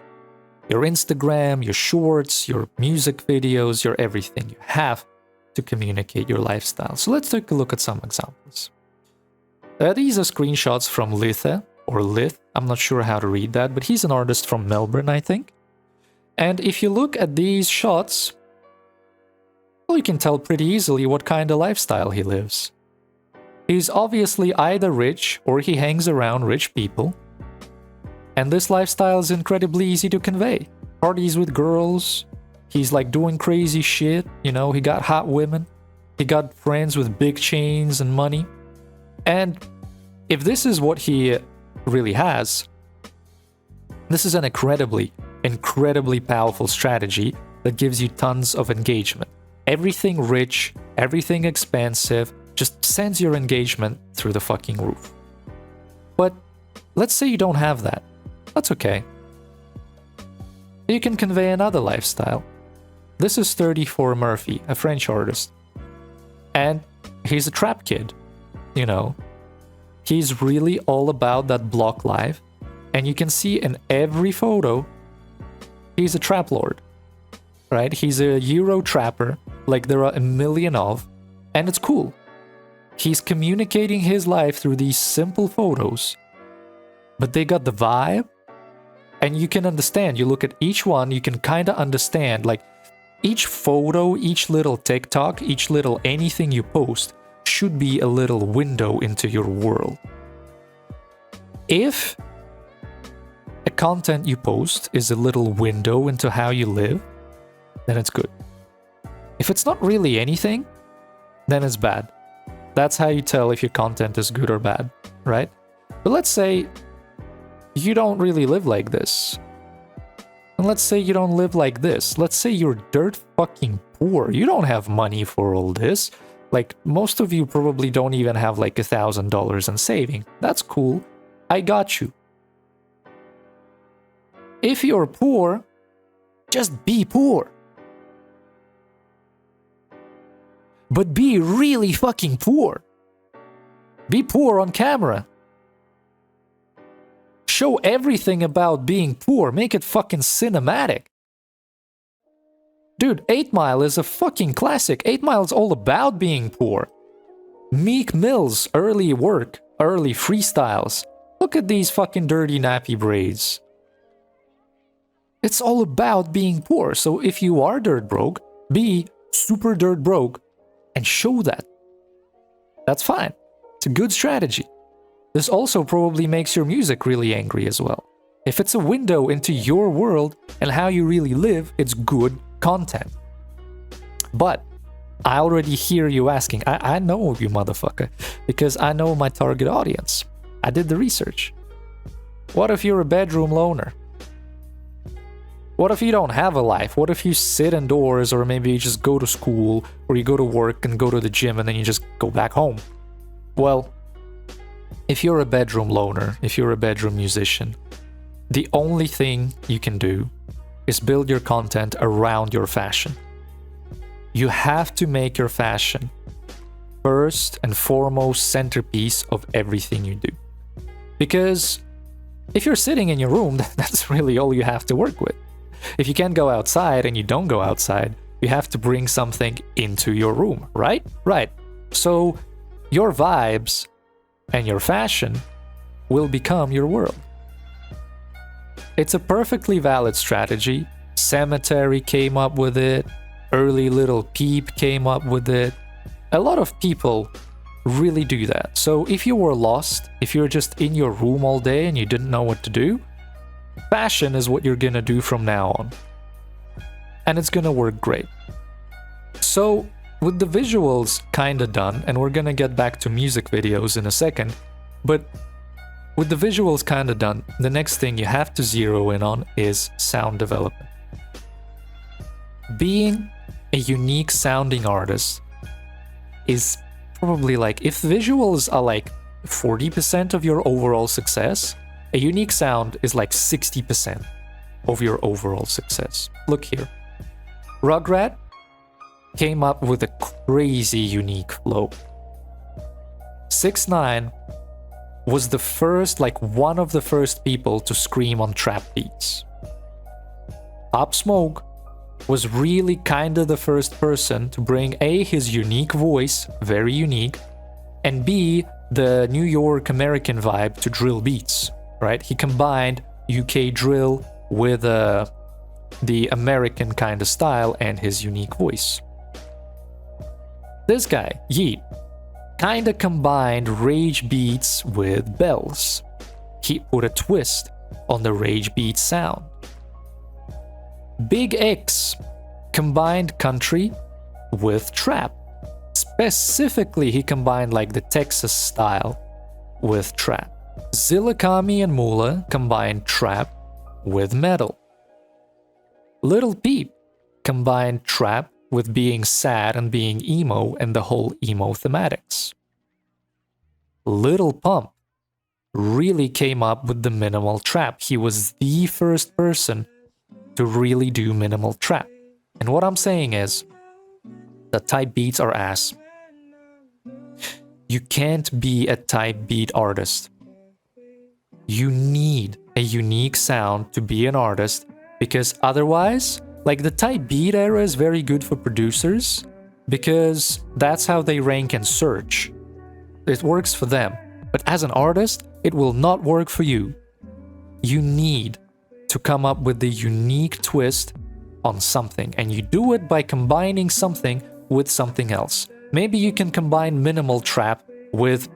S1: Your Instagram, your shorts, your music videos, your everything. You have to communicate your lifestyle. So let's take a look at some examples. These are screenshots from Lithe, or Lith, I'm not sure how to read that, but he's an artist from Melbourne, I think. And if you look at these shots, well, you can tell pretty easily what kind of lifestyle he lives. He's obviously either rich or he hangs around rich people. And this lifestyle is incredibly easy to convey. Parties with girls, he's like doing crazy shit, you know, he got hot women, he got friends with big chains and money. And if this is what he really has, this is an incredibly powerful strategy that gives you tons of engagement. Everything rich, everything expensive, just sends your engagement through the fucking roof. But let's say you don't have that. That's okay. You can convey another lifestyle. This is 34 Murphy, a French artist. And he's a trap kid, you know. He's really all about that block life. And you can see in every photo, he's a trap lord, right? He's a Euro trapper, like there are a million of, and it's cool. He's communicating his life through these simple photos, but they got the vibe, and you can understand. You look at each one, you can kind of understand, like each photo, each little TikTok, each little anything you post should be a little window into your world. If a content you post is a little window into how you live, then it's good. If it's not really anything, then it's bad. That's how you tell if your content is good or bad, right? But let's say you don't really live like this. And let's say you don't live like this. Let's say you're dirt fucking poor. You don't have money for all this. Like, most of you probably don't even have like $1,000 in saving. That's cool. I got you. If you're poor, just be poor. But be really fucking poor. Be poor on camera. Show everything about being poor. Make it fucking cinematic. Dude, 8 Mile is a fucking classic. 8 Mile's all about being poor. Meek Mill's early work, early freestyles. Look at these fucking dirty nappy braids. It's all about being poor. So if you are dirt broke, be super dirt broke and show that. That's fine. It's a good strategy. This also probably makes your music really angry as well. If it's a window into your world and how you really live, it's good content. But I already hear you asking, I know you motherfucker, because I know my target audience. I did the research. What if you're a bedroom loner? What if you don't have a life? What if you sit indoors, or maybe you just go to school, or you go to work and go to the gym and then you just go back home? Well, if you're a bedroom loner, if you're a bedroom musician, the only thing you can do is build your content around your fashion. You have to make your fashion first and foremost centerpiece of everything you do. Because if you're sitting in your room, that's really all you have to work with. If you can't go outside and you don't go outside, you have to bring something into your room, right? Right. So your vibes and your fashion will become your world. It's a perfectly valid strategy. Cemetery came up with it. Early Little Peep came up with it. A lot of people really do that. So if you were lost, if you're just in your room all day and you didn't know what to do, fashion is what you're gonna do from now on. And it's gonna work great. So with the visuals kinda done, and we're gonna get back to music videos in a second, but with the visuals kinda done, the next thing you have to zero in on is sound development. Being a unique sounding artist is probably like, if visuals are like 40% of your overall success, a unique sound is like 60% of your overall success. Look here. Rugrat came up with a crazy unique flow. 6ix9ine was the first, like one of the first people to scream on trap beats. Pop Smoke was really kinda the first person to bring A, his unique voice, very unique, and B, the New York American vibe to drill beats, right? He combined UK drill with the American kind of style and his unique voice. This guy, Yeet, kinda combined rage beats with bells. He put a twist on the rage beat sound. Big X combined country with trap. Specifically, he combined like the Texas style with trap. Zillakami and Mula combined trap with metal. Little Peep combined trap with being sad and being emo and the whole emo thematics. Little Pump really came up with the minimal trap. He was the first person to really do minimal trap. And what I'm saying is, the type beats are ass. You can't be a type beat artist. You need a unique sound to be an artist, because otherwise, like the type beat era is very good for producers, because that's how they rank and search. It works for them. But as an artist, it will not work for you. You need to come up with the unique twist on something, and you do it by combining something with something else. Maybe you can combine minimal trap with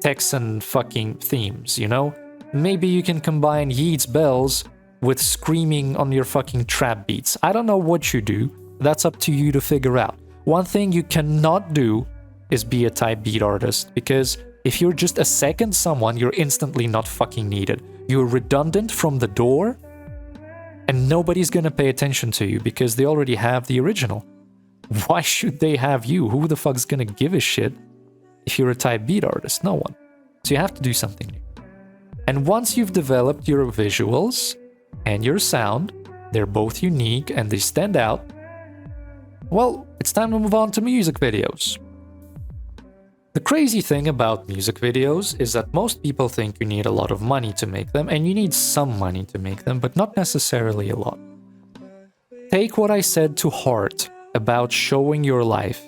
S1: Texan fucking themes, you know? Maybe you can combine Yeet's bells with screaming on your fucking trap beats. I don't know what you do. That's up to you to figure out. One thing you cannot do is be a type beat artist, because if you're just a second someone, you're instantly not fucking needed. You're redundant from the door, and nobody's gonna pay attention to you because they already have the original. Why should they have you? Who the fuck's gonna give a shit if you're a type beat artist? No one. So you have to do something new. And once you've developed your visuals, and your sound, they're both unique and they stand out, well, it's time to move on to music videos. The crazy thing about music videos is that most people think you need a lot of money to make them, and you need some money to make them, but not necessarily a lot. Take what I said to heart about showing your life,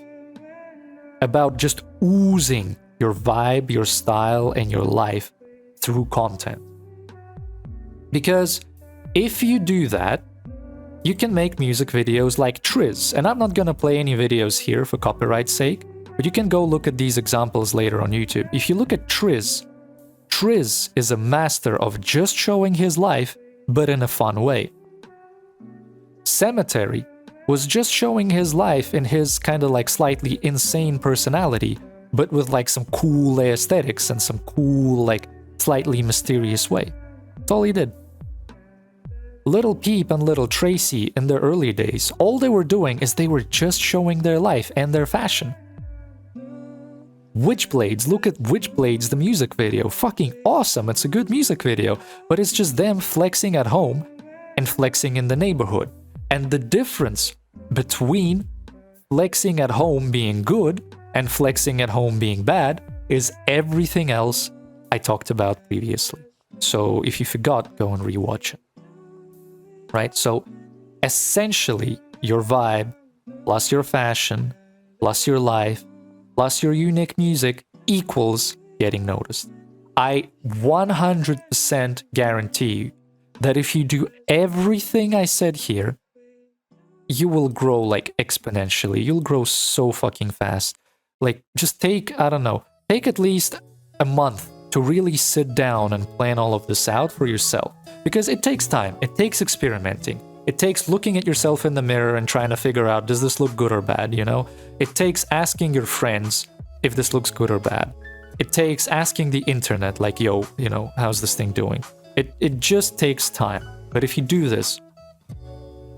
S1: about just oozing your vibe, your style, and your life through content. Because if you do that, you can make music videos like Triz, and I'm not gonna play any videos here for copyright's sake, but you can go look at these examples later on YouTube. If you look at Triz, Triz is a master of just showing his life, but in a fun way. Cemetery was just showing his life in his kind of like slightly insane personality, but with like some cool aesthetics and some cool, like slightly mysterious way. That's all he did. Little Peep and Little Tracy in their early days, all they were doing is they were just showing their life and their fashion. Witchblades, look at Witchblades, the music video. Fucking awesome, it's a good music video, but it's just them flexing at home and flexing in the neighborhood. And the difference between flexing at home being good and flexing at home being bad is everything else I talked about previously. So if you forgot, go and rewatch it. Right? So essentially, your vibe, plus your fashion, plus your life, plus your unique music equals getting noticed. I 100% guarantee you that if you do everything I said here, you will grow like exponentially. You'll grow so fucking fast. Like, just take, I don't know, take at least a month to really sit down and plan all of this out for yourself. Because it takes time, it takes experimenting. It takes looking at yourself in the mirror and trying to figure out, does this look good or bad, you know? It takes asking your friends if this looks good or bad. It takes asking the internet, like, yo, you know, how's this thing doing? It just takes time. But if you do this,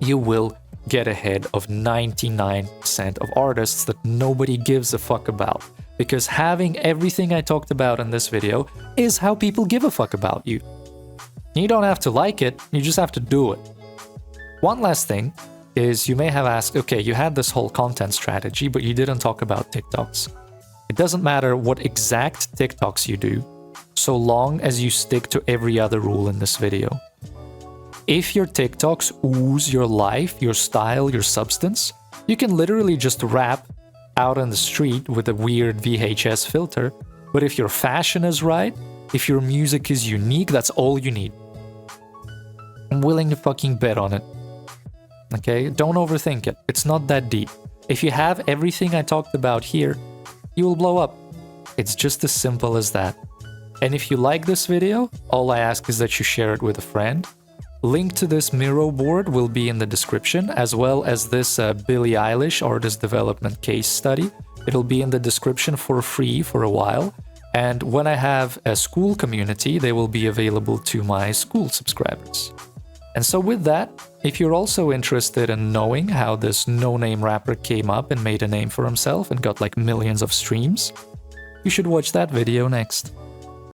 S1: you will get ahead of 99% of artists that nobody gives a fuck about. Because having everything I talked about in this video is how people give a fuck about you. You don't have to like it, you just have to do it. One last thing is you may have asked, okay, you had this whole content strategy, but you didn't talk about TikToks. It doesn't matter what exact TikToks you do, so long as you stick to every other rule in this video. If your TikToks ooze your life, your style, your substance, you can literally just rap out on the street with a weird VHS filter, but if your fashion is right, if your music is unique, that's all you need. I'm willing to fucking bet on it. Okay, don't overthink it. It's not that deep. If you have everything I talked about here, you will blow up. It's just as simple as that. And if you like this video, all I ask is that you share it with a friend. Link to this Miro board will be in the description, as well as this Billie Eilish artist development case study. It'll be in the description for free for a while. And when I have a school community, they will be available to my school subscribers. And so with that, if you're also interested in knowing how this no-name rapper came up and made a name for himself and got like millions of streams, you should watch that video next.